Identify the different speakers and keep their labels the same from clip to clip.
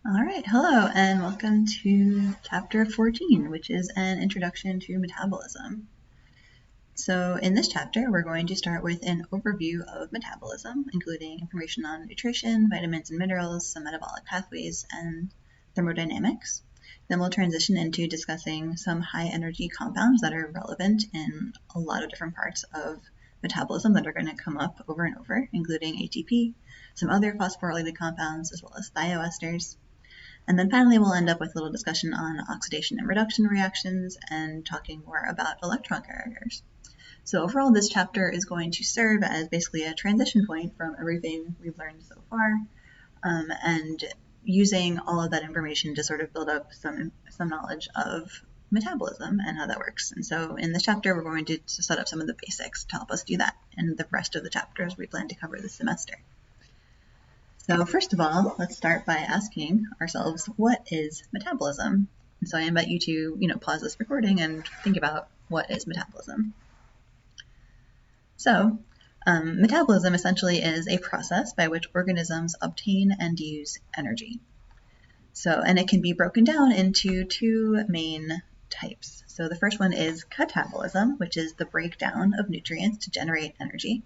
Speaker 1: All right, hello, and welcome to chapter 14, which is an introduction to metabolism. So in this chapter, we're going to start with an overview of metabolism, including information on nutrition, vitamins and minerals, some metabolic pathways, and thermodynamics. Then we'll transition into discussing some high-energy compounds that are relevant in a lot of different parts of metabolism that are going to come up over and over, including ATP, some other phosphorylated compounds, as well as thioesters. And then finally, we'll end up with a little discussion on oxidation and reduction reactions and talking more about electron carriers. So overall, this chapter is going to serve as basically a transition point from everything we've learned so far, and using all of that information to sort of build up some knowledge of metabolism and how that works. And so in this chapter, we're going to set up some of the basics to help us do that, and the rest of the chapters we plan to cover this semester. So first of all, let's start by asking ourselves, what is metabolism? And so I invite you to, pause this recording and think about what is metabolism. So metabolism essentially is a process by which organisms obtain and use energy. And it can be broken down into two main types. So the first one is catabolism, which is the breakdown of nutrients to generate energy.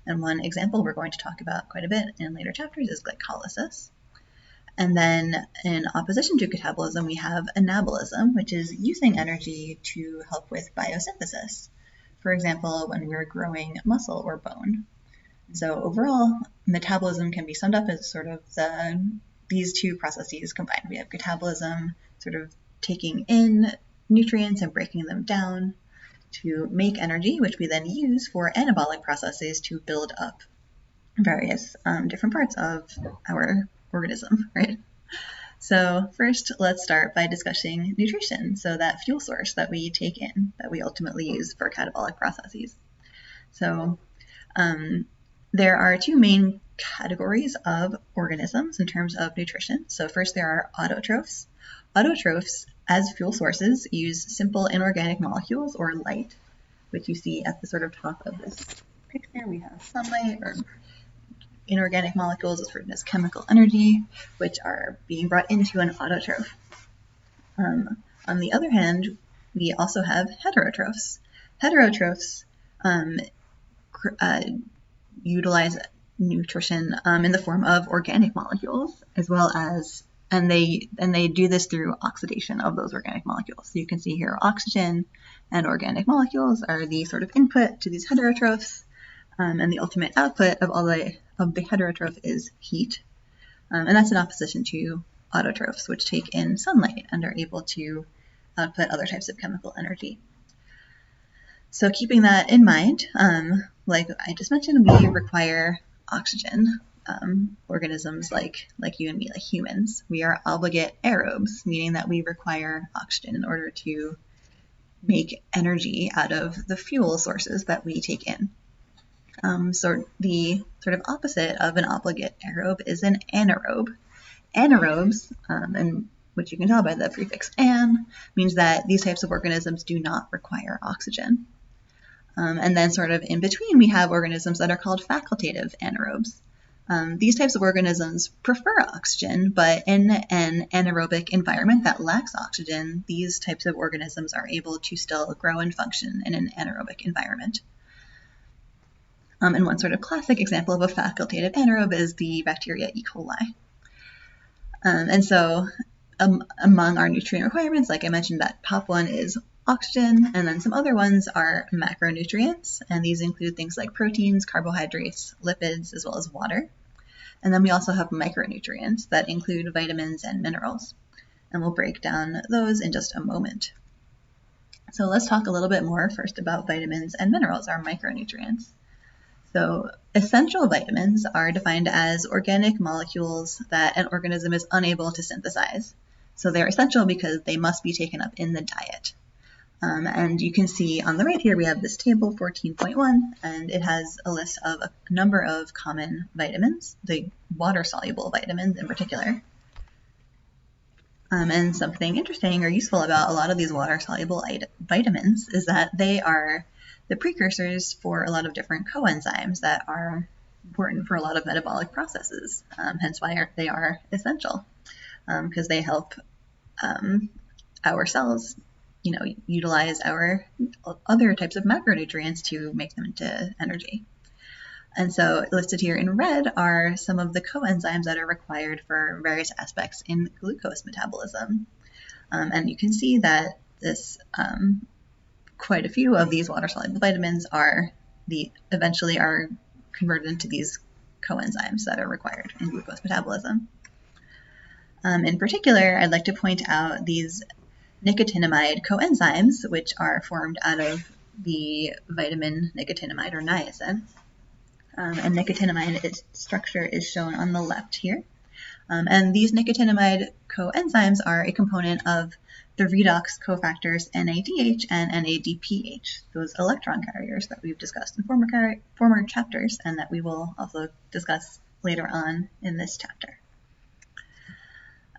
Speaker 1: And one example we're going to talk about quite a bit in later chapters is glycolysis. And then in opposition to catabolism, we have anabolism, which is using energy to help with biosynthesis. For example, when we're growing muscle or bone. So overall, metabolism can be summed up as sort of these two processes combined. We have catabolism, sort of taking in nutrients and breaking them down to make energy, which we then use for anabolic processes to build up various different parts of our organism, right? So first, let's start by discussing nutrition, so that fuel source that we take in, that we ultimately use for catabolic processes. So there are two main categories of organisms in terms of nutrition. So first, there are autotrophs. Autotrophs, as fuel sources, use simple inorganic molecules, or light, which you see at the sort of top of this picture. We have sunlight, or inorganic molecules is written as chemical energy, which are being brought into an autotroph. On the other hand, we also have heterotrophs. Heterotrophs utilize nutrition in the form of organic molecules, as well as and they do this through oxidation of those organic molecules. So you can see here oxygen and organic molecules are the sort of input to these heterotrophs, and the ultimate output of the heterotroph is heat. And that's in opposition to autotrophs, which take in sunlight and are able to output other types of chemical energy. So keeping that in mind, like I just mentioned, we require oxygen. Organisms like you and me, like humans, we are obligate aerobes, meaning that we require oxygen in order to make energy out of the fuel sources that we take in. So the sort of opposite of an obligate aerobe is an anaerobe. Anaerobes, and which you can tell by the prefix "an", means that these types of organisms do not require oxygen. And then sort of in between, we have organisms that are called facultative anaerobes. These types of organisms prefer oxygen, but in an anaerobic environment that lacks oxygen, these types of organisms are able to still grow and function in an anaerobic environment. And one sort of classic example of a facultative anaerobe is the bacteria E. coli. And so among our nutrient requirements, like I mentioned, that top one is oxygen, and then some other ones are macronutrients, and these include things like proteins, carbohydrates, lipids, as well as water. And then we also have micronutrients that include vitamins and minerals, and we'll break down those in just a moment. So let's talk a little bit more first about vitamins and minerals, our micronutrients. So essential vitamins are defined as organic molecules that an organism is unable to synthesize. So they're essential because they must be taken up in the diet. And you can see on the right here, we have this table 14.1, and it has a list of a number of common vitamins, the water-soluble vitamins in particular. And something interesting or useful about a lot of these water-soluble vitamins is that they are the precursors for a lot of different coenzymes that are important for a lot of metabolic processes, hence why they are essential. because they help our cells, utilize our other types of macronutrients to make them into energy. And so listed here in red are some of the coenzymes that are required for various aspects in glucose metabolism. And you can see that this quite a few of these water-soluble vitamins eventually are converted into these coenzymes that are required in glucose metabolism. In particular, I'd like to point out these nicotinamide coenzymes, which are formed out of the vitamin nicotinamide or niacin. And nicotinamide, its structure is shown on the left here. And these nicotinamide coenzymes are a component of the redox cofactors NADH and NADPH, those electron carriers that we've discussed in former chapters and that we will also discuss later on in this chapter.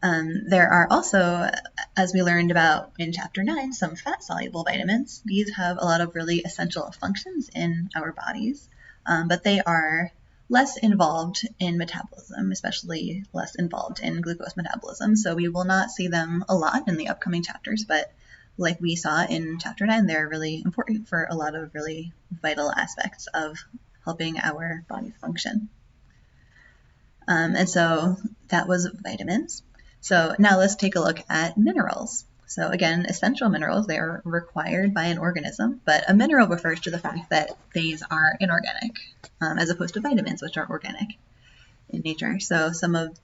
Speaker 1: There are also, as we learned about in chapter 9, some fat-soluble vitamins. These have a lot of really essential functions in our bodies, but they are less involved in metabolism, especially less involved in glucose metabolism. So we will not see them a lot in the upcoming chapters, but like we saw in chapter 9, they're really important for a lot of really vital aspects of helping our bodies function. And so that was vitamins. So now let's take a look at minerals. So again, essential minerals, they are required by an organism, but a mineral refers to the fact that these are inorganic, as opposed to vitamins, which are organic in nature. So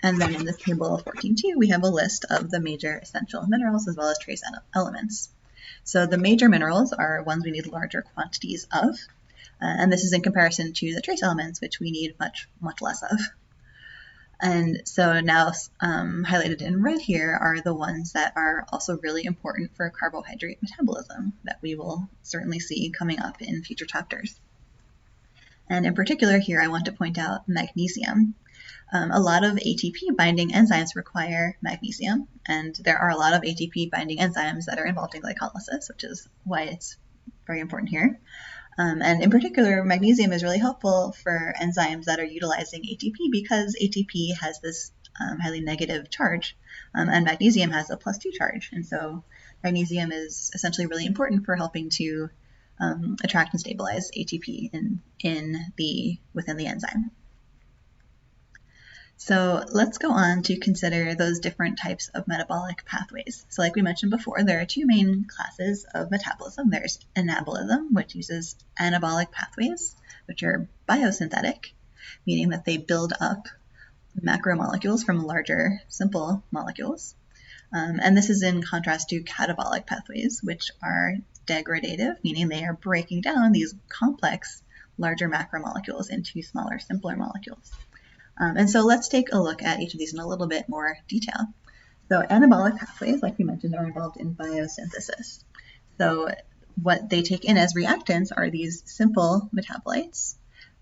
Speaker 1: and then in this table 14.2, we have a list of the major essential minerals as well as trace elements. So the major minerals are ones we need larger quantities of, and this is in comparison to the trace elements, which we need much, much less of. And so now highlighted in red here are the ones that are also really important for carbohydrate metabolism that we will certainly see coming up in future chapters. And in particular here, I want to point out magnesium. A lot of ATP binding enzymes require magnesium, and there are a lot of ATP binding enzymes that are involved in glycolysis, which is why it's very important here. And in particular, magnesium is really helpful for enzymes that are utilizing ATP because ATP has this highly negative charge, and magnesium has a +2 charge. And so magnesium is essentially really important for helping to attract and stabilize ATP within the enzyme. So let's go on to consider those different types of metabolic pathways. So like we mentioned before, there are two main classes of metabolism. There's anabolism, which uses anabolic pathways, which are biosynthetic, meaning that they build up macromolecules from larger, simple molecules. And this is in contrast to catabolic pathways, which are degradative, meaning they are breaking down these complex, larger macromolecules into smaller, simpler molecules. And so let's take a look at each of these in a little bit more detail. So anabolic pathways, like we mentioned, are involved in biosynthesis. So what they take in as reactants are these simple metabolites,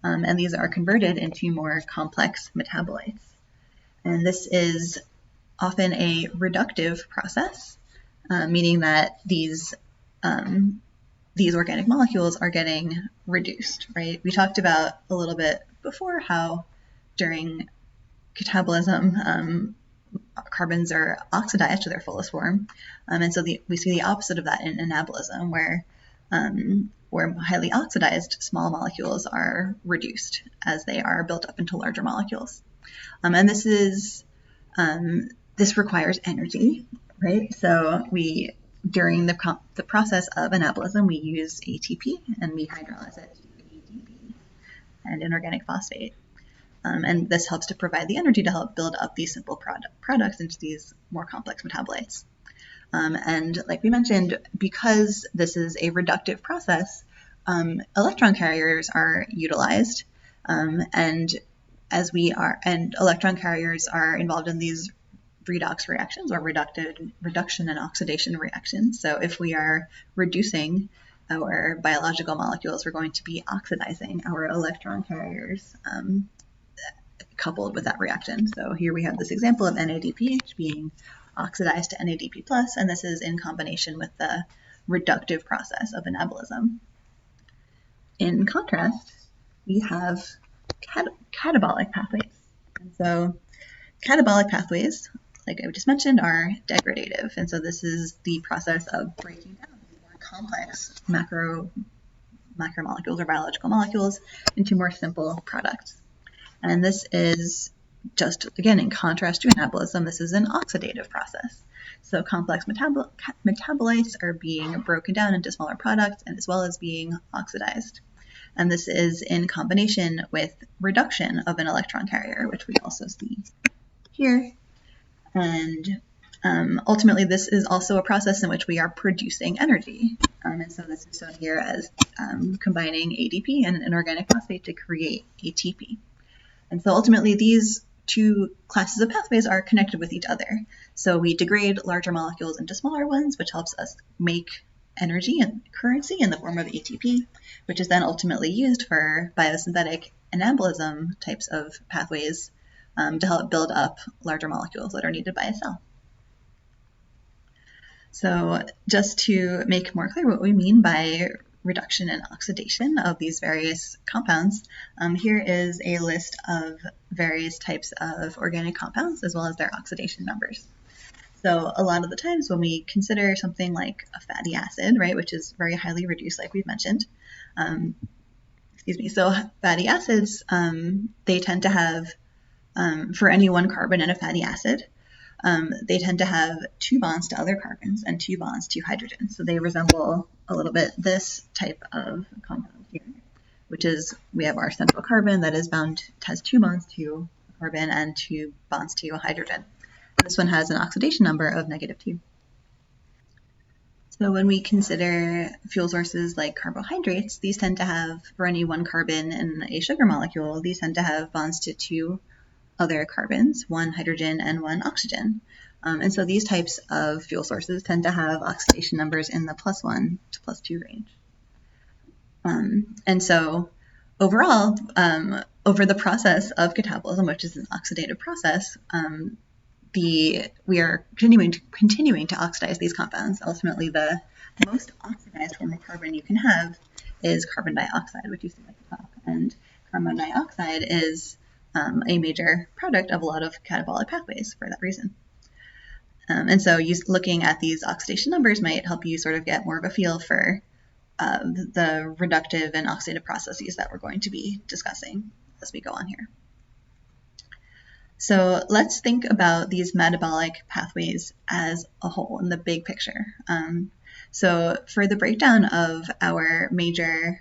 Speaker 1: and these are converted into more complex metabolites. And this is often a reductive process, meaning that these organic molecules are getting reduced, right? We talked about a little bit before how during catabolism, carbons are oxidized to their fullest form. And so we see the opposite of that in anabolism, where highly oxidized small molecules are reduced as they are built up into larger molecules. And this requires energy, right? So during the process of anabolism, we use ATP and we hydrolyze it to ADP and inorganic phosphate. And this helps to provide the energy to help build up these simple products into these more complex metabolites. And like we mentioned, because this is a reductive process, electron carriers are utilized, and electron carriers are involved in these redox reactions or reduction and oxidation reactions. So if we are reducing our biological molecules, we're going to be oxidizing our electron carriers coupled with that reaction. So here we have this example of NADPH being oxidized to NADP+, and this is in combination with the reductive process of anabolism. In contrast, we have catabolic pathways. And so catabolic pathways, like I just mentioned, are degradative. And so this is the process of breaking down more complex macromolecules or biological molecules into more simple products. And this is just, again, in contrast to metabolism, this is an oxidative process. So complex metabolites are being broken down into smaller products and as well as being oxidized. And this is in combination with reduction of an electron carrier, which we also see here. And ultimately, this is also a process in which we are producing energy. And so this is shown here as combining ADP and an organic phosphate to create ATP. And so ultimately, these two classes of pathways are connected with each other. So we degrade larger molecules into smaller ones, which helps us make energy and currency in the form of ATP, which is then ultimately used for biosynthetic anabolism types of pathways to help build up larger molecules that are needed by a cell. So just to make more clear what we mean by reduction and oxidation of these various compounds, here is a list of various types of organic compounds as well as their oxidation numbers. So a lot of the times when we consider something like a fatty acid, right, which is very highly reduced, like we've mentioned, so fatty acids, they tend to have, for any one carbon in a fatty acid, they tend to have 2 bonds to other carbons and 2 bonds to hydrogen. So they resemble a little bit this type of compound here, which is we have our central carbon that is bound, has 2 bonds to a carbon and 2 bonds to a hydrogen. This one has an oxidation number of -2. So when we consider fuel sources like carbohydrates, these tend to have, for any one carbon in a sugar molecule, these tend to have bonds to 2 other carbons, 1 hydrogen and 1 oxygen. And so these types of fuel sources tend to have oxidation numbers in the +1 to +2 range. And so overall, over the process of catabolism, which is an oxidative process, we are continuing to oxidize these compounds. Ultimately, the most oxidized form of carbon you can have is carbon dioxide, which you see at the top. And carbon dioxide is a major product of a lot of catabolic pathways for that reason. And so looking at these oxidation numbers might help you sort of get more of a feel for the reductive and oxidative processes that we're going to be discussing as we go on here. So let's think about these metabolic pathways as a whole in the big picture. So for the breakdown of our major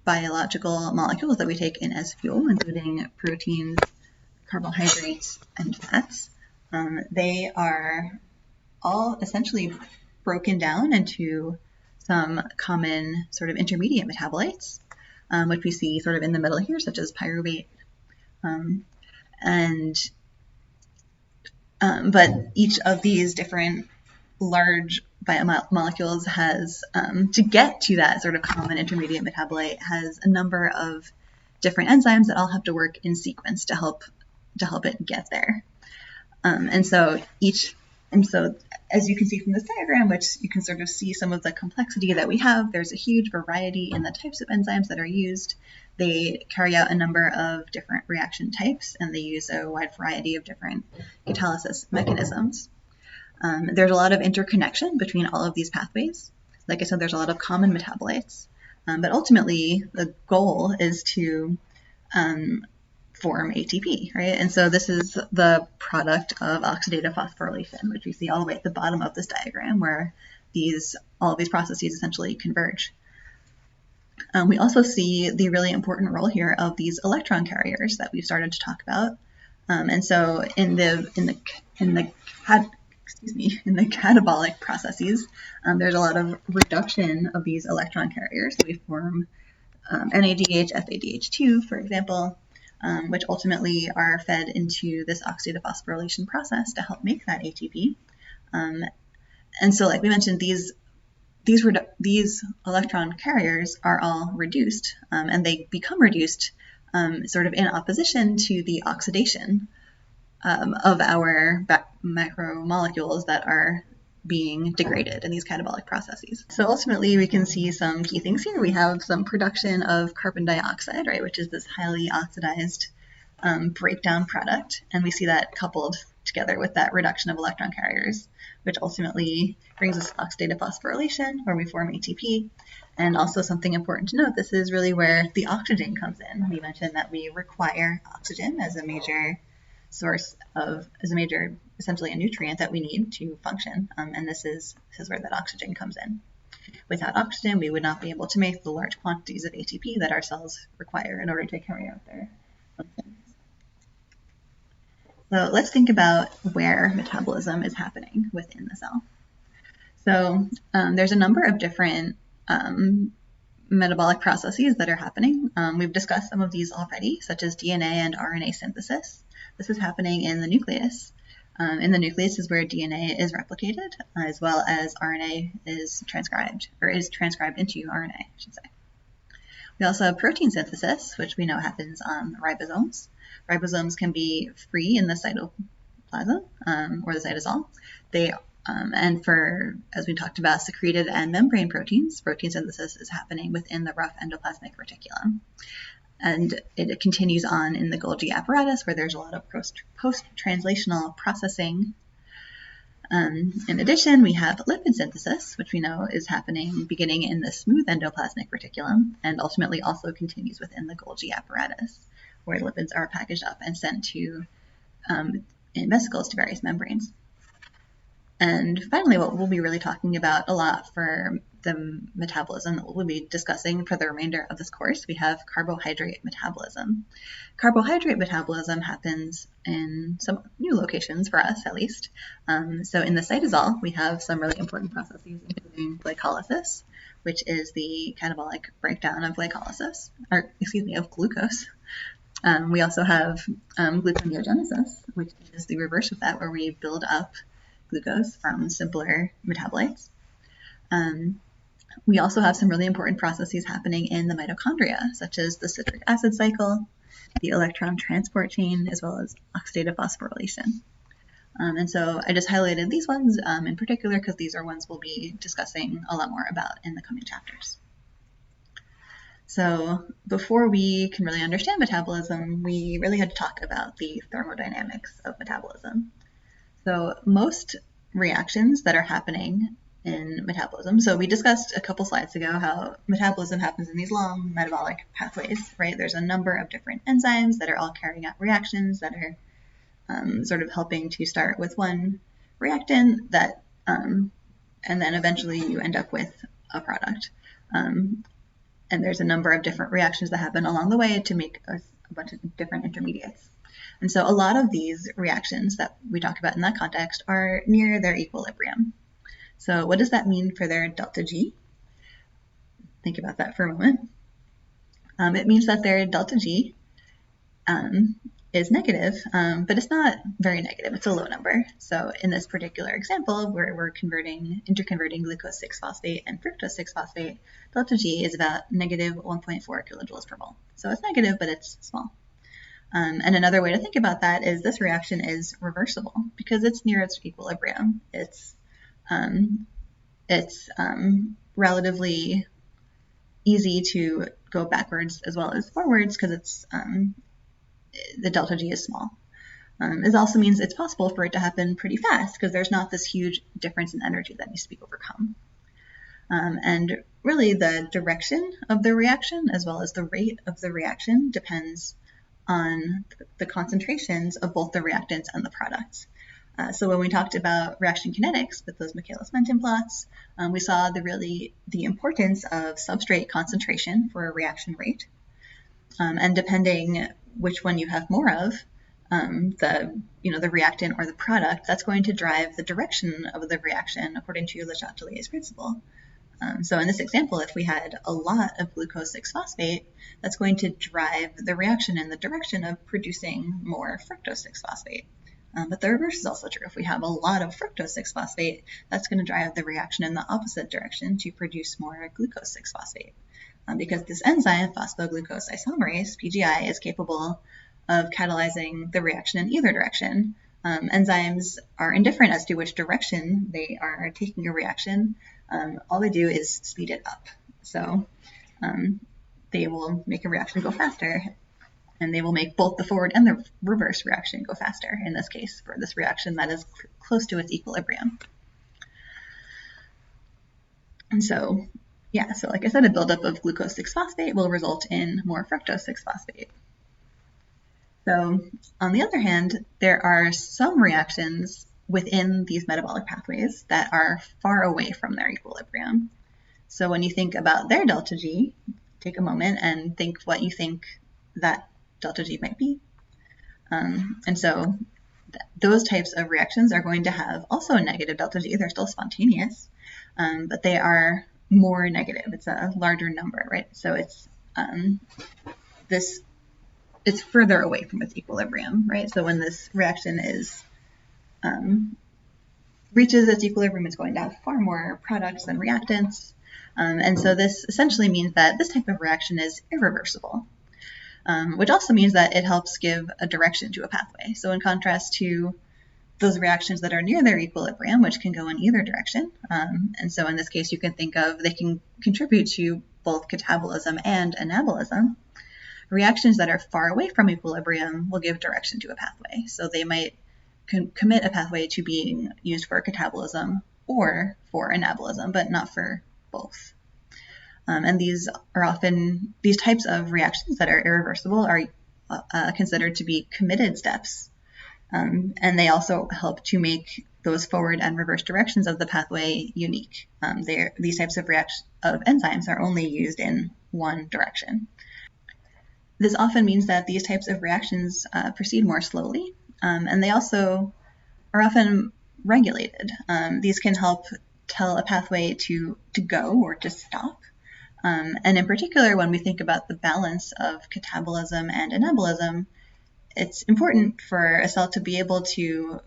Speaker 1: biological molecules that we take in as fuel, including proteins, carbohydrates, and fats, they are all essentially broken down into some common sort of intermediate metabolites, which we see sort of in the middle here, such as pyruvate. But each of these different large biomolecules has, to get to that sort of common intermediate metabolite, has a number of different enzymes that all have to work in sequence to help it get there. And so as you can see from this diagram, which you can sort of see some of the complexity that we have, there's a huge variety in the types of enzymes that are used. They carry out a number of different reaction types, and they use a wide variety of different catalysis mechanisms. There's a lot of interconnection between all of these pathways. Like I said, there's a lot of common metabolites, but ultimately the goal is to form ATP, right? And so this is the product of oxidative phosphorylation, which we see all the way at the bottom of this diagram, where all of these processes essentially converge. We also see the really important role here of these electron carriers that we've started to talk about. And so in the catabolic processes, there's a lot of reduction of these electron carriers. So we form NADH, FADH2, for example, which ultimately are fed into this oxidative phosphorylation process to help make that ATP. And so, like we mentioned, these electron carriers are all reduced, and they become reduced sort of in opposition to the oxidation of our macromolecules that are being degraded in these catabolic processes. So ultimately, we can see some key things here. We have some production of carbon dioxide, right, which is this highly oxidized breakdown product, and we see that coupled together with that reduction of electron carriers, which ultimately brings us to oxidative phosphorylation, where we form ATP. And also something important to note, this is really where the oxygen comes in. We mentioned that we require oxygen as a major source of, essentially a nutrient that we need to function. And this is where that oxygen comes in. Without oxygen, we would not be able to make the large quantities of ATP that our cells require in order to carry out their functions. So let's think about where metabolism is happening within the cell. So there's a number of different metabolic processes that are happening. We've discussed some of these already, such as DNA and RNA synthesis. This is happening in the nucleus. In the nucleus is where DNA is replicated, as well as RNA is transcribed, or is transcribed into RNA, I should say. We also have protein synthesis, which we know happens on ribosomes. Ribosomes can be free in the cytoplasm, or the cytosol. They and for, as we talked about, secreted and membrane proteins, protein synthesis is happening within the rough endoplasmic reticulum. And it continues on in the Golgi apparatus, where there's a lot of post-translational processing. In addition, we have lipid synthesis, which we know is happening beginning in the smooth endoplasmic reticulum, and ultimately also continues within the Golgi apparatus, where lipids are packaged up and sent to in vesicles to various membranes. And finally, what we'll be really talking about a lot for the metabolism that we'll be discussing for the remainder of this course, we have carbohydrate metabolism. Carbohydrate metabolism happens in some new locations for us, at least. So in the cytosol, we have some really important processes, including glycolysis, which is the catabolic breakdown of glucose. We also have gluconeogenesis, which is the reverse of that, where we build up glucose from simpler metabolites. We also have some really important processes happening in the mitochondria, such as the citric acid cycle, the electron transport chain, as well as oxidative phosphorylation. And so I just highlighted these ones in particular because these are ones we'll be discussing a lot more about in the coming chapters. So before we can really understand metabolism, we really had to talk about the thermodynamics of metabolism. So most reactions that are happening in metabolism, so we discussed a couple slides ago how metabolism happens in these long metabolic pathways, right? There's a number of different enzymes that are all carrying out reactions that are sort of helping to start with one reactant that, and then eventually you end up with a product. And there's a number of different reactions that happen along the way to make a bunch of different intermediates. And so a lot of these reactions that we talk about in that context are near their equilibrium. So what does that mean for their delta G? Think about that for a moment. It means that their delta G is negative, but it's not very negative. It's a low number. So in this particular example, where we're interconverting glucose 6-phosphate and fructose 6-phosphate, delta G is about negative 1.4 kilojoules per mole. So it's negative, but it's small. And another way to think about that is this reaction is reversible because it's near its equilibrium. It's relatively easy to go backwards as well as forwards because it's the delta G is small. It also means it's possible for it to happen pretty fast because there's not this huge difference in energy that needs to be overcome. And really the direction of the reaction as well as the rate of the reaction depends on the concentrations of both the reactants and the products. So when we talked about reaction kinetics with those Michaelis-Menten plots, we saw the importance of substrate concentration for a reaction rate. And depending which one you have more of, the reactant or the product, that's going to drive the direction of the reaction according to Le Chatelier's principle. So in this example, if we had a lot of glucose 6-phosphate, that's going to drive the reaction in the direction of producing more fructose 6-phosphate. But the reverse is also true. If we have a lot of fructose 6-phosphate, that's going to drive the reaction in the opposite direction to produce more glucose 6-phosphate. Because this enzyme, phosphoglucose isomerase, PGI, is capable of catalyzing the reaction in either direction. Enzymes are indifferent as to which direction they are taking a reaction. All they do is speed it up. So they will make a reaction go faster And they will make both the forward and the reverse reaction go faster, in this case, for this reaction that is close to its equilibrium. And so, yeah, so like I said, a buildup of glucose 6-phosphate will result in more fructose 6-phosphate. So on the other hand, there are some reactions within these metabolic pathways that are far away from their equilibrium. So when you think about their delta G, take a moment and think what you think that delta G might be. And so those types of reactions are going to have also a negative delta G. They're still spontaneous, but they are more negative. It's a larger number, right? So it's it's further away from its equilibrium, right? So when this reaction is reaches its equilibrium, it's going to have far more products than reactants. And so this essentially means that this type of reaction is irreversible, which also means that it helps give a direction to a pathway. So in contrast to those reactions that are near their equilibrium, which can go in either direction. And so in this case, you can think of they can contribute to both catabolism and anabolism. Reactions that are far away from equilibrium will give direction to a pathway. So they might commit a pathway to being used for catabolism or for anabolism, but not for both. And these types of reactions that are irreversible are considered to be committed steps. And they also help to make those forward and reverse directions of the pathway unique. These types of enzymes are only used in one direction. This often means that these types of reactions proceed more slowly, and they also are often regulated. These can help tell a pathway to go or to stop. And in particular, when we think about the balance of catabolism and anabolism, it's important for a cell to be able to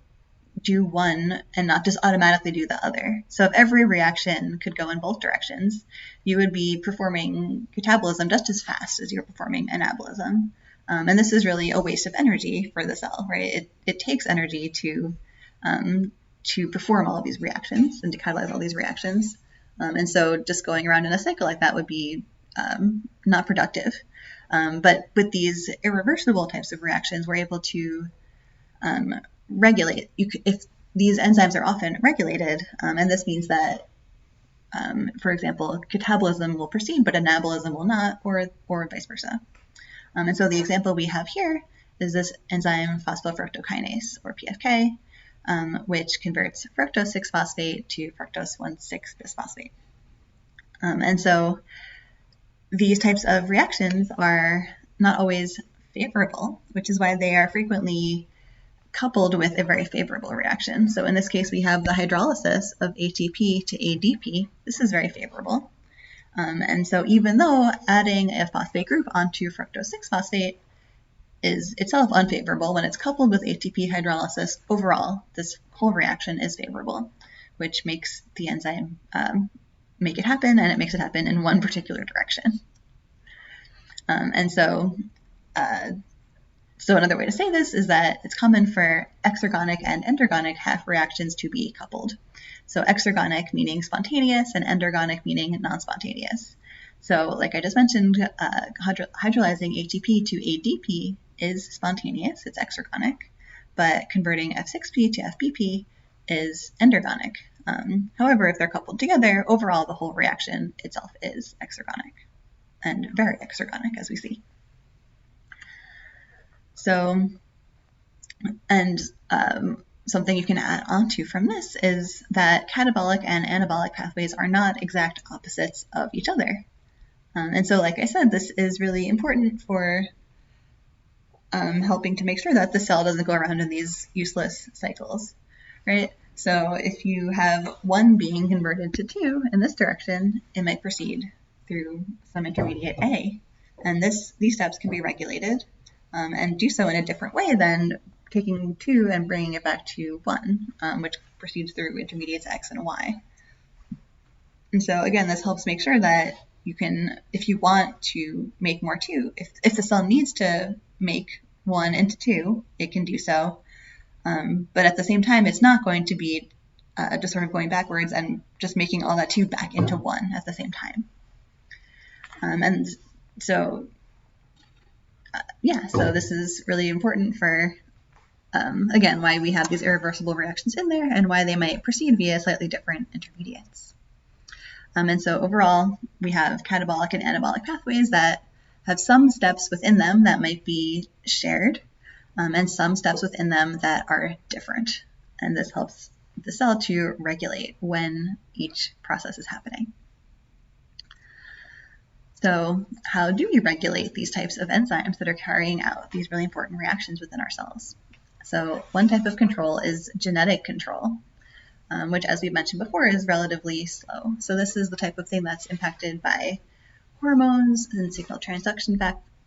Speaker 1: do one and not just automatically do the other. So if every reaction could go in both directions, you would be performing catabolism just as fast as you're performing anabolism. And this is really a waste of energy for the cell, right? It takes energy to perform all of these reactions and to catalyze all these reactions. And so just going around in a cycle like that would be not productive. But with these irreversible types of reactions, we're able to regulate. If these enzymes are often regulated, and this means that, for example, catabolism will proceed, but anabolism will not, or vice versa. And so the example we have here is this enzyme phosphofructokinase, or PFK, which converts fructose 6-phosphate to fructose 1,6-bisphosphate. And so these types of reactions are not always favorable, which is why they are frequently coupled with a very favorable reaction. So in this case, we have the hydrolysis of ATP to ADP. This is very favorable. And so even though adding a phosphate group onto fructose 6-phosphate is itself unfavorable, when it's coupled with ATP hydrolysis, overall, this whole reaction is favorable, which makes the enzyme make it happen, and it makes it happen in one particular direction. And so another way to say this is that it's common for exergonic and endergonic half reactions to be coupled. So exergonic meaning spontaneous and endergonic meaning non-spontaneous. So like I just mentioned, hydrolyzing ATP to ADP is spontaneous, it's exergonic, but converting F6P to FPP is endergonic. However, if they're coupled together, overall the whole reaction itself is exergonic, and very exergonic, as we see. So, and something you can add on to from this is that catabolic and anabolic pathways are not exact opposites of each other. And so, like I said, this is really important for helping to make sure that the cell doesn't go around in these useless cycles, right? So if you have one being converted to 2 in this direction, it might proceed through some intermediate A. And these steps can be regulated and do so in a different way than taking 2 and bringing it back to 1, which proceeds through intermediates X and Y. And so again, this helps make sure that you can, if you want to make more 2, if the cell needs to make 1 into 2, it can do so. But at the same time, it's not going to be just sort of going backwards and just making all that 2 back into 1 at the same time. And so yeah, so this is really important for, again, why we have these irreversible reactions in there and why they might proceed via slightly different intermediates. And so overall, we have catabolic and anabolic pathways that have some steps within them that might be shared, and some steps within them that are different. And this helps the cell to regulate when each process is happening. So how do we regulate these types of enzymes that are carrying out these really important reactions within our cells? So one type of control is genetic control, which, as we mentioned before, is relatively slow. So this is the type of thing that's impacted by hormones and signal transduction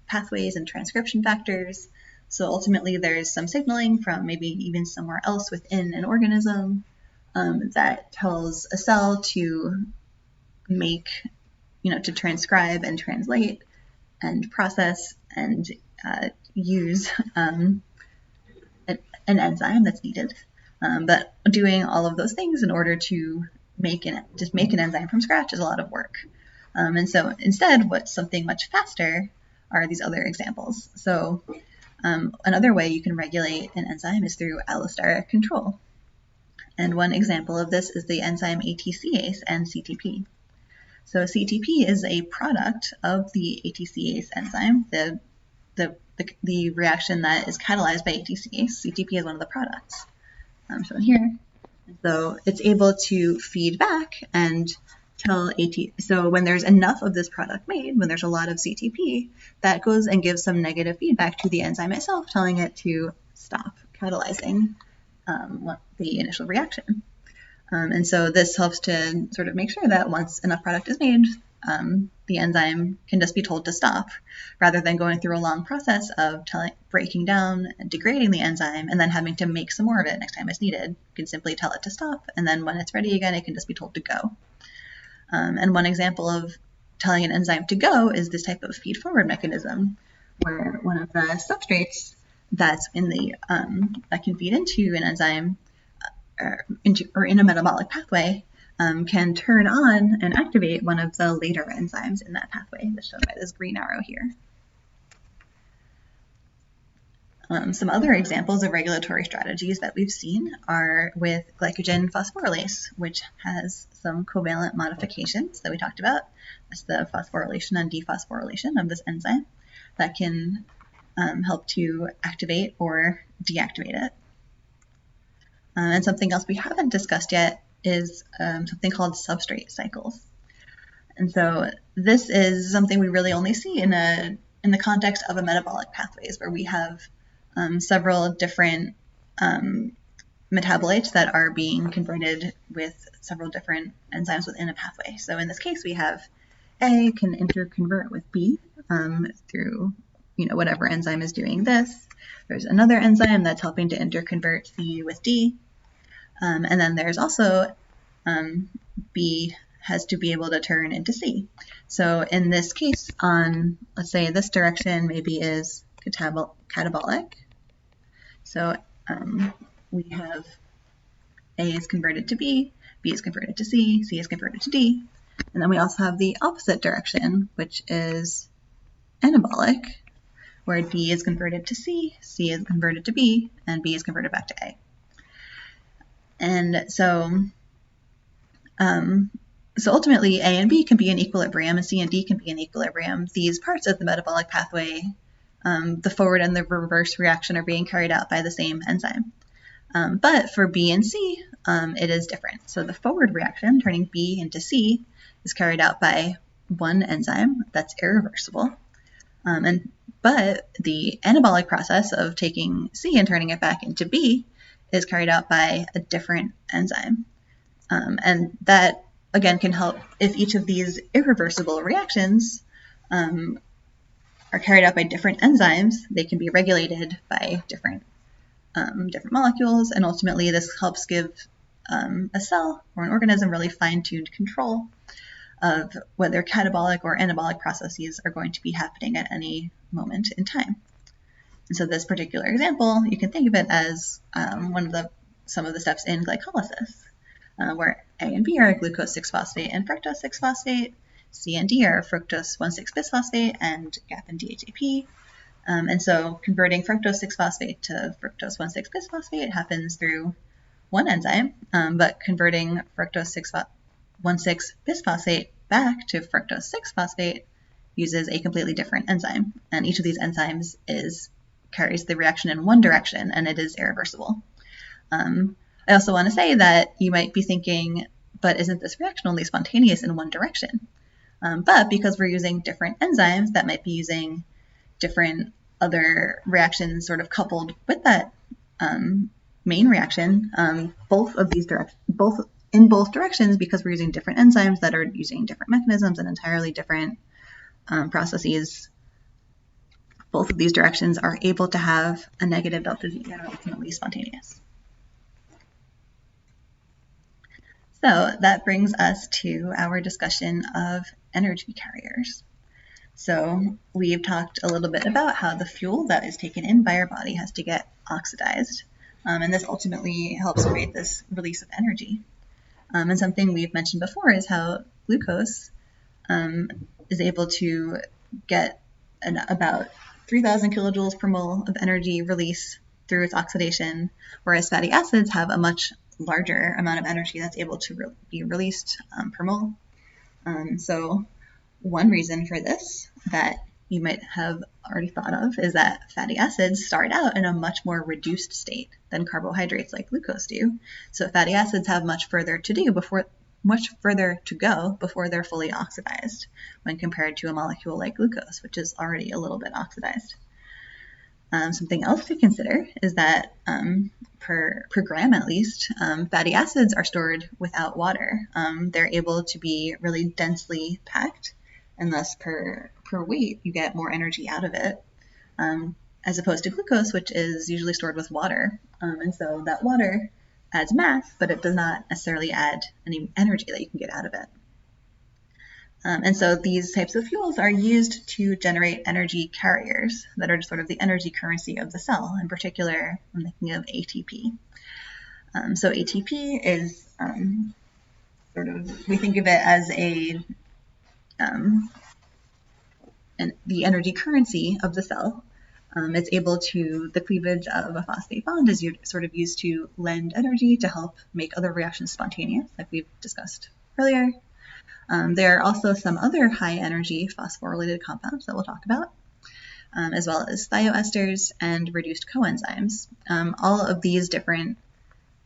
Speaker 1: pathways and transcription factors. So ultimately, there's some signaling from maybe even somewhere else within an organism that tells a cell to make, to transcribe and translate and process and use an enzyme that's needed. But doing all of those things in order to make an enzyme from scratch is a lot of work. And so instead, what's something much faster are these other examples. So another way you can regulate an enzyme is through allosteric control. And one example of this is the enzyme ATCase and CTP. So CTP is a product of the ATCase enzyme, the reaction that is catalyzed by ATCase. CTP is one of the products shown here. So it's able to feed back and tell so when there's enough of this product made, when there's a lot of CTP, that goes and gives some negative feedback to the enzyme itself, telling it to stop catalyzing the initial reaction. And so this helps to sort of make sure that once enough product is made, the enzyme can just be told to stop, rather than going through a long process of breaking down and degrading the enzyme and then having to make some more of it next time it's needed. You can simply tell it to stop, and then when it's ready again, it can just be told to go. And one example of telling an enzyme to go is this type of feed-forward mechanism, where one of the substrates that's in the that can feed into an enzyme or in a metabolic pathway can turn on and activate one of the later enzymes in that pathway, that's shown by this green arrow here. Some other examples of regulatory strategies that we've seen are with glycogen phosphorylase, which has some covalent modifications that we talked about. That's the phosphorylation and dephosphorylation of this enzyme that can help to activate or deactivate it. And something else we haven't discussed yet is something called substrate cycles. And so this is something we really only see in the context of a metabolic pathways, where we have several different metabolites that are being converted with several different enzymes within a pathway. So in this case, we have A can interconvert with B through whatever enzyme is doing this. There's another enzyme that's helping to interconvert C with D. And then there's also B has to be able to turn into C. So in this case, on, let's say, this direction maybe is catabolic. So we have A is converted to B, B is converted to C, C is converted to D. And then we also have the opposite direction, which is anabolic, where D is converted to C, C is converted to B, and B is converted back to A. And so ultimately, A and B can be in equilibrium, and C and D can be in equilibrium. These parts of the metabolic pathway, the forward and the reverse reaction, are being carried out by the same enzyme. But for B and C, it is different. So the forward reaction, turning B into C, is carried out by one enzyme that's irreversible. But the anabolic process of taking C and turning it back into B is carried out by a different enzyme. And that, again, can help if each of these irreversible reactions are carried out by different enzymes. They can be regulated by different molecules, and ultimately this helps give a cell or an organism really fine-tuned control of whether catabolic or anabolic processes are going to be happening at any moment in time. And so this particular example, you can think of it as some of the steps in glycolysis, where A and B are glucose 6-phosphate and fructose 6-phosphate, C and D are fructose 1,6-bisphosphate and GAP and DHAP. And so converting fructose 6-phosphate to fructose 1,6-bisphosphate happens through one enzyme, but converting fructose 1,6-bisphosphate back to fructose 6-phosphate uses a completely different enzyme. And each of these enzymes carries the reaction in one direction, and it is irreversible. I also want to say that you might be thinking, but isn't this reaction only spontaneous in one direction? But because we're using different enzymes that might be using different other reactions sort of coupled with that main reaction, both in both directions, because we're using different enzymes that are using different mechanisms and entirely different processes, both of these directions are able to have a negative delta Z and are ultimately spontaneous. So that brings us to our discussion of energy carriers. So we've talked a little bit about how the fuel that is taken in by our body has to get oxidized, and this ultimately helps create this release of energy. And something we've mentioned before is how glucose is able to get about 3,000 kilojoules per mole of energy release through its oxidation, whereas fatty acids have a much larger amount of energy that's able to be released per mole. So one reason for this that you might have already thought of is that fatty acids start out in a much more reduced state than carbohydrates like glucose do. So fatty acids have much further to go before they're fully oxidized when compared to a molecule like glucose, which is already a little bit oxidized. Something else to consider is that per gram at least, fatty acids are stored without water. They're able to be really densely packed, and thus per weight you get more energy out of it, as opposed to glucose, which is usually stored with water. And so that water adds mass, but it does not necessarily add any energy that you can get out of it. And so these types of fuels are used to generate energy carriers that are sort of the energy currency of the cell. In particular, I'm thinking of ATP. So ATP is we think of it as the energy currency of the cell. It's able to, the cleavage of a phosphate bond is sort of used to lend energy to help make other reactions spontaneous, like we've discussed earlier. There are also some other high-energy phosphorylated compounds that we'll talk about, as well as thioesters and reduced coenzymes. All of these different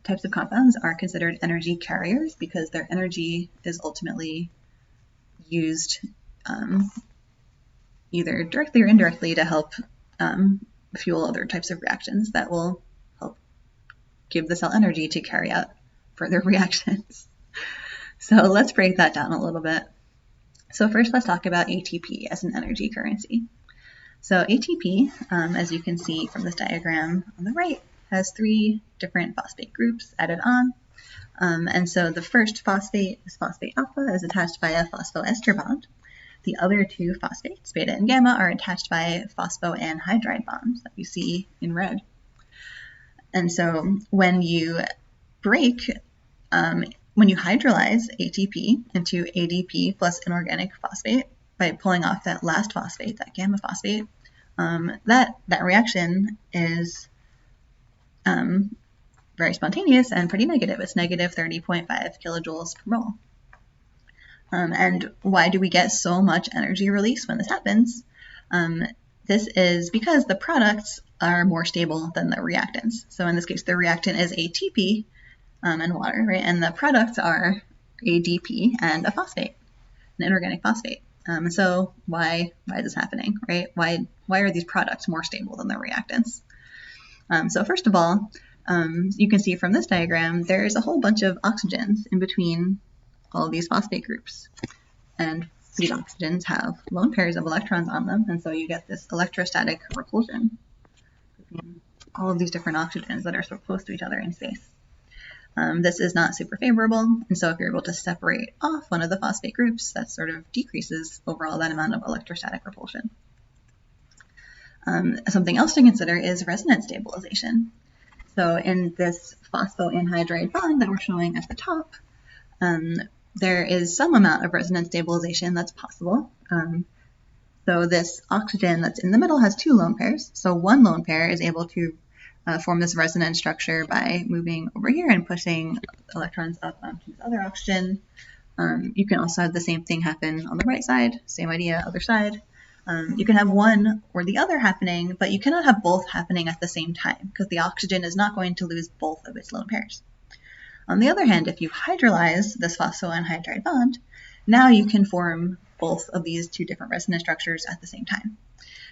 Speaker 1: types of compounds are considered energy carriers because their energy is ultimately used either directly or indirectly to help fuel other types of reactions that will help give the cell energy to carry out further reactions. So let's break that down a little bit. So first, let's talk about ATP as an energy currency. So ATP, as you can see from this diagram on the right, has 3 different phosphate groups added on. And so the first phosphate, this phosphate alpha, is attached by a phosphoester bond. The other 2 phosphates, beta and gamma, are attached by phosphoanhydride bonds that you see in red. And so when you hydrolyze ATP into ADP plus inorganic phosphate by pulling off that last phosphate, that gamma phosphate, that reaction is very spontaneous and pretty negative. It's negative 30.5 kilojoules per mole. And why do we get so much energy release when this happens? This is because the products are more stable than the reactants. So in this case, the reactant is ATP and water, right? And the products are ADP and a phosphate, an inorganic phosphate. So why is this happening, right? Why are these products more stable than the reactants? So first of all, you can see from this diagram, there's a whole bunch of oxygens in between all of these phosphate groups. And these oxygens have lone pairs of electrons on them, and so you get this electrostatic repulsion between all of these different oxygens that are so close to each other in space. This is not super favorable, and so if you're able to separate off one of the phosphate groups, that sort of decreases overall that amount of electrostatic repulsion. Something else to consider is resonance stabilization. So in this phosphoanhydride bond that we're showing at the top, there is some amount of resonance stabilization that's possible. So this oxygen that's in the middle has two lone pairs. So one lone pair is able to form this resonance structure by moving over here and pushing electrons up onto this other oxygen. You can also have the same thing happen on the right side, same idea, other side. You can have one or the other happening, but you cannot have both happening at the same time because the oxygen is not going to lose both of its lone pairs. On the other hand, if you hydrolyze this phosphoanhydride bond, now you can form both of these two different resonance structures at the same time.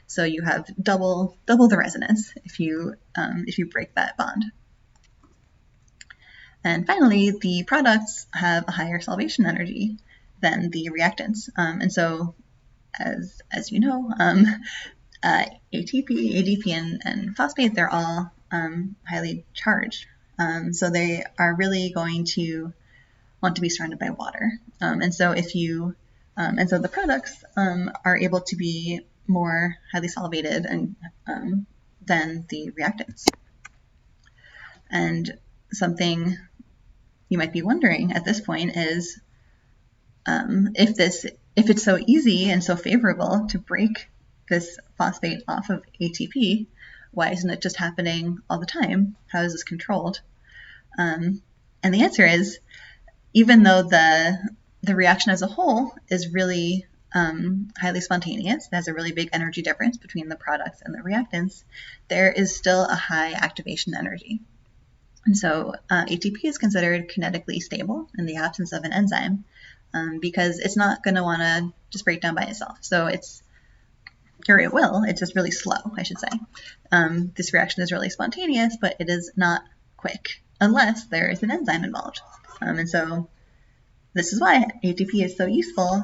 Speaker 1: So you have double the resonance if you break that bond. And finally, the products have a higher solvation energy than the reactants. And so, as you know, ATP, ADP, and phosphate, they're all highly charged. So they are really going to want to be surrounded by water. And so the products are able to be more highly solvated and than the reactants. And something you might be wondering at this point is if it's so easy and so favorable to break this phosphate off of ATP, why isn't it just happening all the time? How is this controlled? And the answer is, even though the reaction as a whole is really highly spontaneous, it has a really big energy difference between the products and the reactants, there is still a high activation energy. And so ATP is considered kinetically stable in the absence of an enzyme because it's not going to want to just break down by itself. So it's just really slow, I should say. This reaction is really spontaneous, but it is not quick unless there is an enzyme involved. And so this is why ATP is so useful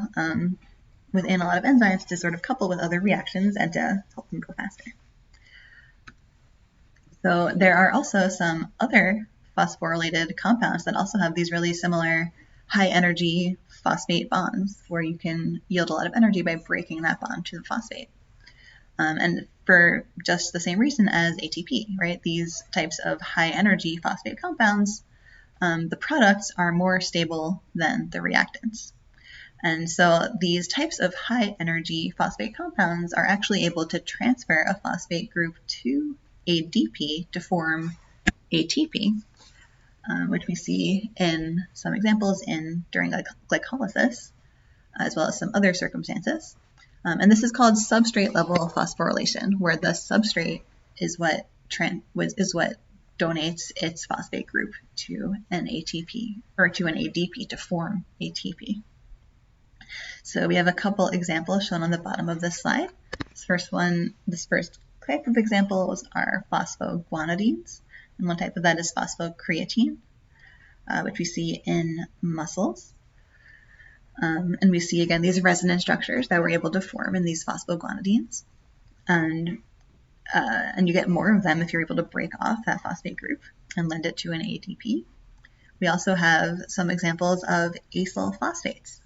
Speaker 1: within a lot of enzymes to sort of couple with other reactions and to help them go faster. So there are also some other phosphorylated compounds that also have these really similar high energy phosphate bonds where you can yield a lot of energy by breaking that bond to the phosphate. And for just the same reason as ATP, right? These types of high energy phosphate compounds, the products are more stable than the reactants. And so these types of high energy phosphate compounds are actually able to transfer a phosphate group to ADP to form ATP, which we see in some examples during glycolysis, as well as some other circumstances. And this is called substrate level phosphorylation, where the substrate is what donates its phosphate group to an ATP or to an ADP to form ATP. So we have a couple examples shown on the bottom of this slide. This first type of examples are phosphoguanidines, and one type of that is phosphocreatine, which we see in mussels. And we see, again, these resonance structures that we're able to form in these phosphoguanidines. And you get more of them if you're able to break off that phosphate group and lend it to an ATP. We also have some examples of acyl phosphates.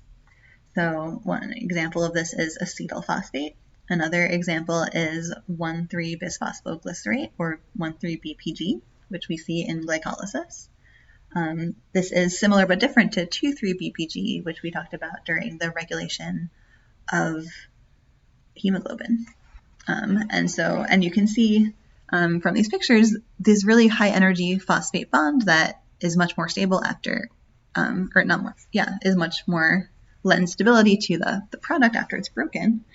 Speaker 1: So one example of this is acetyl phosphate. Another example is 1,3-bisphosphoglycerate, or 1,3-BPG, which we see in glycolysis. This is similar but different to 2,3-BPG, which we talked about during the regulation of hemoglobin. And you can see from these pictures, this really high energy phosphate bond that is much more stable after, is much more lends stability to the product after it's broken,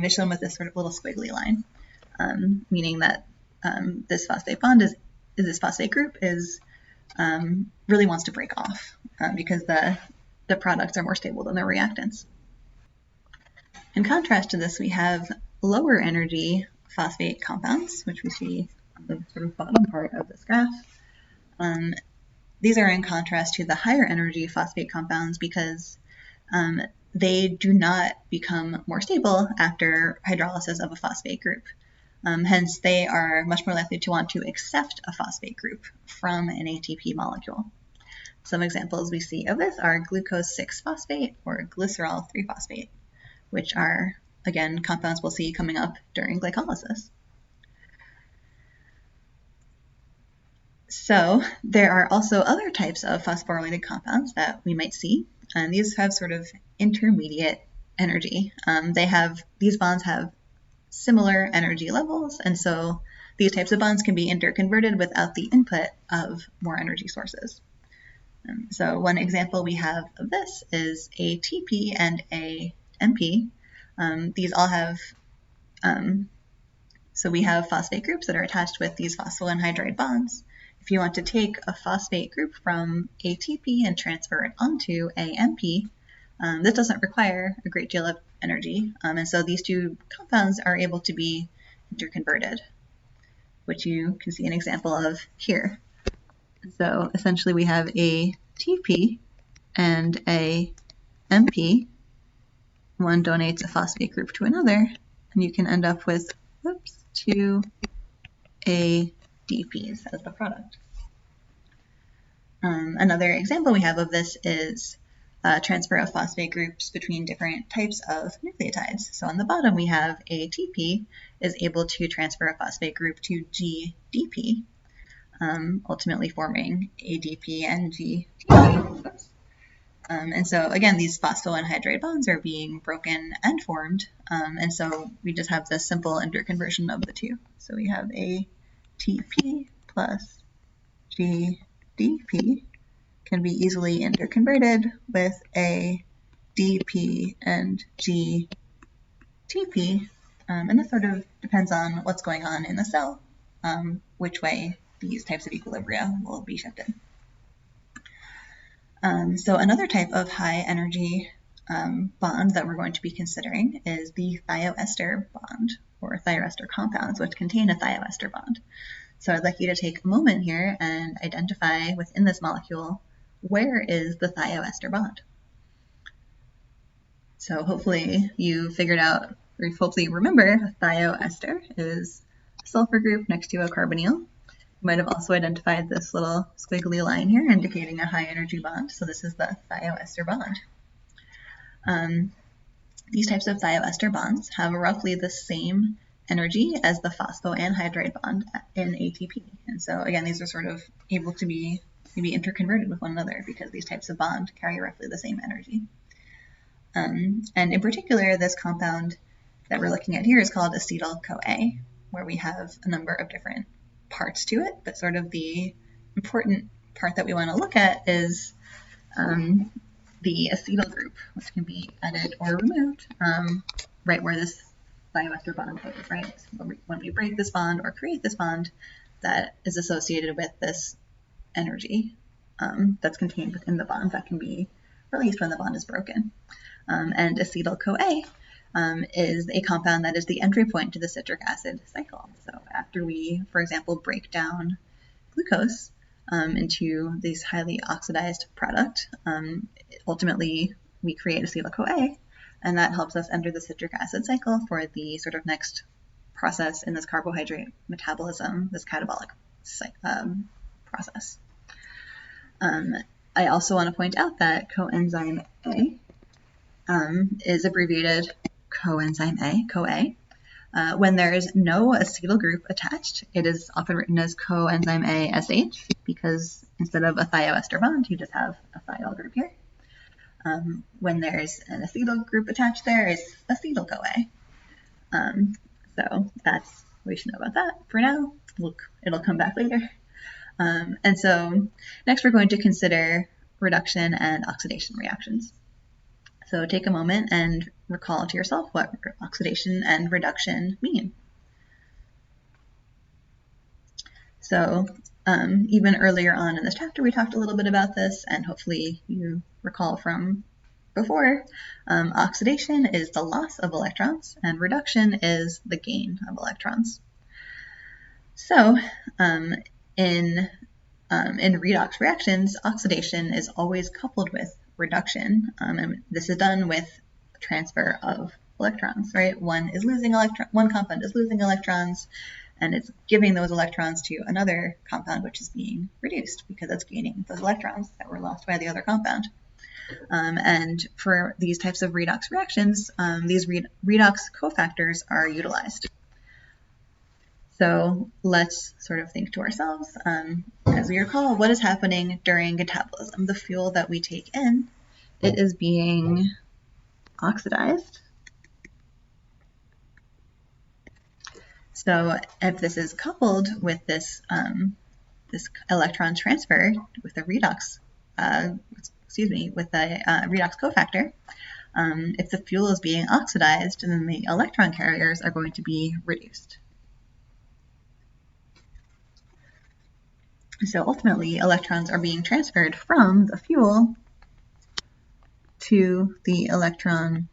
Speaker 1: is shown with this sort of little squiggly line, meaning that this phosphate bond this phosphate group really wants to break off because the products are more stable than the reactants. In contrast to this, we have lower energy phosphate compounds, which we see on the sort of bottom part of this graph. These are in contrast to the higher energy phosphate compounds because they do not become more stable after hydrolysis of a phosphate group. Hence, they are much more likely to want to accept a phosphate group from an ATP molecule. Some examples we see of this are glucose 6-phosphate or glycerol 3-phosphate, which are, again, compounds we'll see coming up during glycolysis. So there are also other types of phosphorylated compounds that we might see, and these have sort of intermediate energy. These bonds have similar energy levels, and so these types of bonds can be interconverted without the input of more energy sources. So one example we have of this is a TP and a MP. These all have, so we have phosphate groups that are attached with these phosphoanhydride bonds. If you want to take a phosphate group from ATP and transfer it onto AMP, this doesn't require a great deal of energy, and so these two compounds are able to be interconverted, which you can see an example of here. So essentially we have a TP and a MP. One donates a phosphate group to another, and you can end up with, two ADPs as the product. Another example we have of this is transfer of phosphate groups between different types of nucleotides. So on the bottom we have ATP is able to transfer a phosphate group to GDP, ultimately forming ADP and GTP. And so again, these phosphoanhydride bonds are being broken and formed, and so we just have this simple interconversion of the two. So we have ATP plus GDP can be easily interconverted with ADP and GTP, and this sort of depends on what's going on in the cell, which way these types of equilibria will be shifted. So another type of high energy bond that we're going to be considering is the thioester bond, or thioester compounds, which contain a thioester bond. So I'd like you to take a moment here and identify within this molecule, where is the thioester bond? So hopefully you figured out, or hopefully you remember, a thioester is a sulfur group next to a carbonyl. You might have also identified this little squiggly line here indicating a high energy bond. So this is the thioester bond. These types of thioester bonds have roughly the same energy as the phosphoanhydride bond in ATP. And so again, these are sort of able to be interconverted with one another because these types of bond carry roughly the same energy. And in particular, this compound that we're looking at here is called acetyl-CoA, where we have a number of different parts to it, but sort of the important part that we want to look at is the acetyl group, which can be added or removed right where this thioester bond is, right? So when we break this bond or create this bond, that is associated with this energy that's contained within the bond that can be released when the bond is broken. And acetyl-CoA is a compound that is the entry point to the citric acid cycle. So after we, for example, break down glucose into this highly oxidized product, ultimately we create acetyl-CoA, and that helps us enter the citric acid cycle for the sort of next process in this carbohydrate metabolism, this catabolic process. I also want to point out that coenzyme A is abbreviated coenzyme A, CoA. When there is no acetyl group attached, it is often written as coenzyme A SH because instead of a thioester bond, you just have a thiol group here. When there's an acetyl group attached, there is acetyl-CoA. So that's what we should know about that for now. It'll come back later. And so next we're going to consider reduction and oxidation reactions. So take a moment and recall to yourself what oxidation and reduction mean. So even earlier on in this chapter, we talked a little bit about this, and hopefully you recall from before, oxidation is the loss of electrons, and reduction is the gain of electrons. So in redox reactions, oxidation is always coupled with reduction, and this is done with transfer of electrons, right? One compound is losing electrons, and it's giving those electrons to another compound, which is being reduced because it's gaining those electrons that were lost by the other compound. And for these types of redox reactions, these redox cofactors are utilized. So let's sort of think to ourselves, as we recall, what is happening during metabolism? The fuel that we take in, it is being oxidized. So if this is coupled with this electron transfer with a redox, with a redox cofactor, if the fuel is being oxidized, then the electron carriers are going to be reduced. So ultimately, electrons are being transferred from the fuel to the electron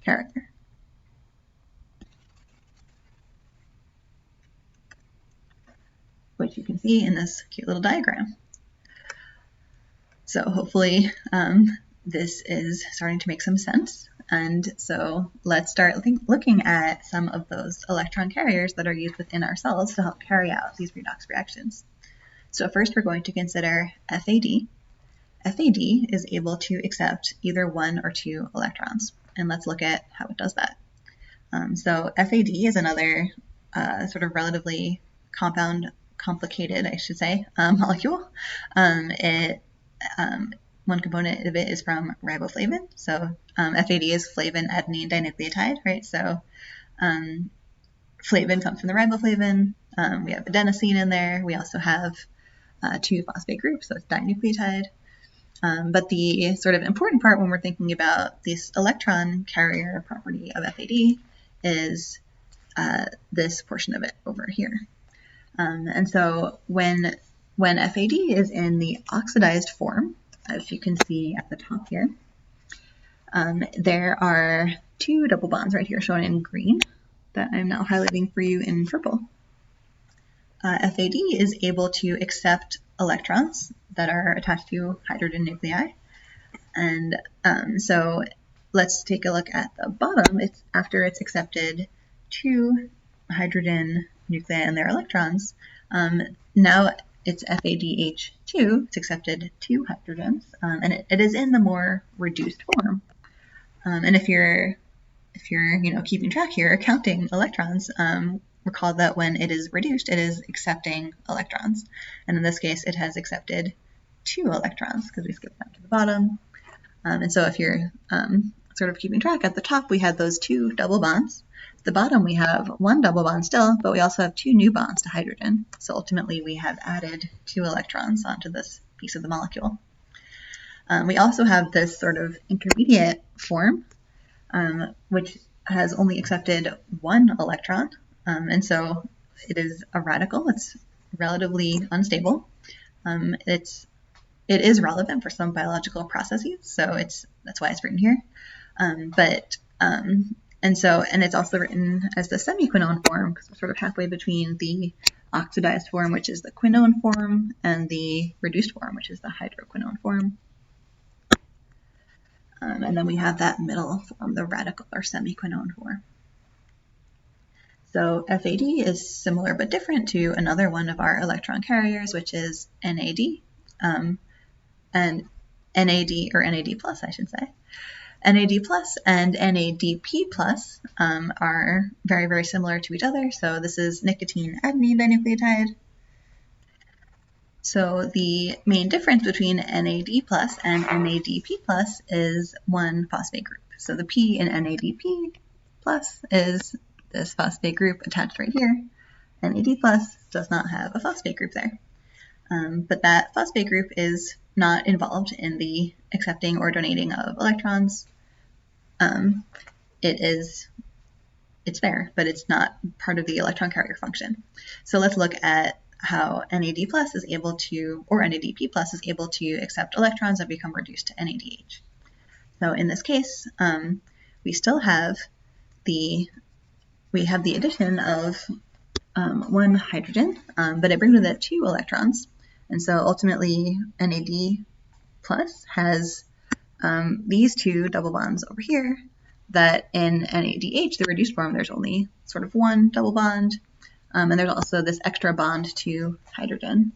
Speaker 1: carrier. Which you can see in this cute little diagram. So hopefully this is starting to make some sense. And so let's start looking at some of those electron carriers that are used within our cells to help carry out these redox reactions. So first we're going to consider FAD. FAD is able to accept either 1 or 2 electrons. And let's look at how it does that. So FAD is another sort of relatively complicated, I should say, molecule. One component of it is from riboflavin. So FAD is flavin adenine dinucleotide, right? So flavin comes from the riboflavin. We have adenosine in there. We also have 2 phosphate groups, so it's dinucleotide. But the sort of important part when we're thinking about this electron carrier property of FAD is this portion of it over here. And so when FAD is in the oxidized form, as you can see at the top here, there are 2 double bonds right here shown in green that I'm now highlighting for you in purple. FAD is able to accept electrons that are attached to hydrogen nuclei. And so let's take a look at the bottom. It's after it's accepted 2 hydrogen nuclei and their electrons. Now it's FADH2. It's accepted 2 hydrogens, and it is in the more reduced form. And if you're keeping track here, counting electrons, recall that when it is reduced, it is accepting electrons. And in this case, it has accepted 2 electrons because we skipped down to the bottom. And so if you're sort of keeping track, at the top we had those 2 double bonds. At the bottom we have 1 double bond still, but we also have 2 new bonds to hydrogen. So ultimately we have added 2 electrons onto this piece of the molecule. We also have this sort of intermediate form, which has only accepted 1 electron. And so it is a radical. It's relatively unstable. It is relevant for some biological processes, so that's why it's written here. And it's also written as the semiquinone form because we're sort of halfway between the oxidized form, which is the quinone form, and the reduced form, which is the hydroquinone form. And then we have that middle form, the radical or semiquinone form. So FAD is similar but different to another one of our electron carriers, which is NAD. And NAD, or NAD plus, I should say. NAD plus and NADP plus are very, very similar to each other. So this is nicotine adenine dinucleotide. So the main difference between NAD plus and NADP plus is 1 phosphate group. So the P in NADP plus is this phosphate group attached right here. NAD plus does not have a phosphate group there. But that phosphate group is not involved in the accepting or donating of electrons. It's there, but it's not part of the electron carrier function. So let's look at how NAD plus is able to, or NADP plus is able to accept electrons that become reduced to NADH. So in this case, we still have the addition of 1 hydrogen, but it brings with it 2 electrons. And so ultimately, NAD plus has these 2 double bonds over here that in NADH, the reduced form, there's only sort of 1 double bond. And there's also this extra bond to hydrogen.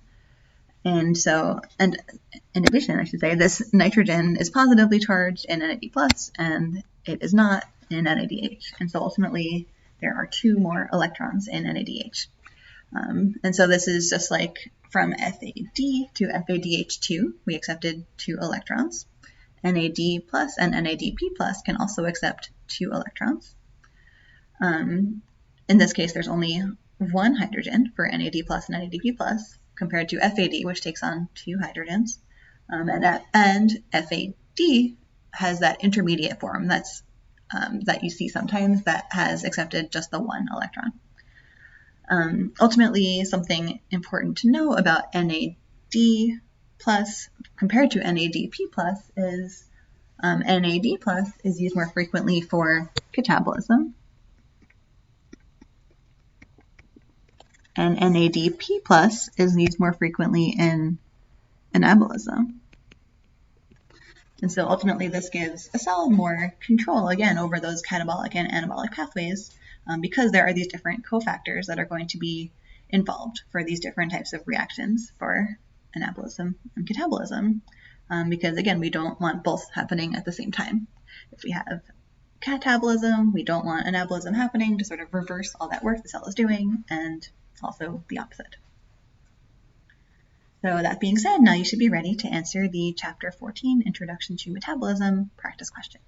Speaker 1: And so, and in addition, I should say, this nitrogen is positively charged in NAD plus, and it is not in NADH. And so ultimately, there are 2 more electrons in NADH. And so this is just like from FAD to FADH2, we accepted 2 electrons. NAD plus and NADP plus can also accept 2 electrons. In this case, there's only 1 hydrogen for NAD plus and NADP plus compared to FAD, which takes on 2 hydrogens. And FAD has that intermediate form that you see sometimes that has accepted just the 1 electron. Ultimately, something important to know about NAD plus compared to NADP plus is NAD plus is used more frequently for catabolism, and NADP plus is used more frequently in anabolism. And so ultimately this gives a cell more control, again, over those catabolic and anabolic pathways because there are these different cofactors that are going to be involved for these different types of reactions for anabolism and catabolism. Because again, we don't want both happening at the same time. If we have catabolism, we don't want anabolism happening to sort of reverse all that work the cell is doing, and also the opposite. So that being said, now you should be ready to answer the Chapter 14 Introduction to Metabolism practice questions.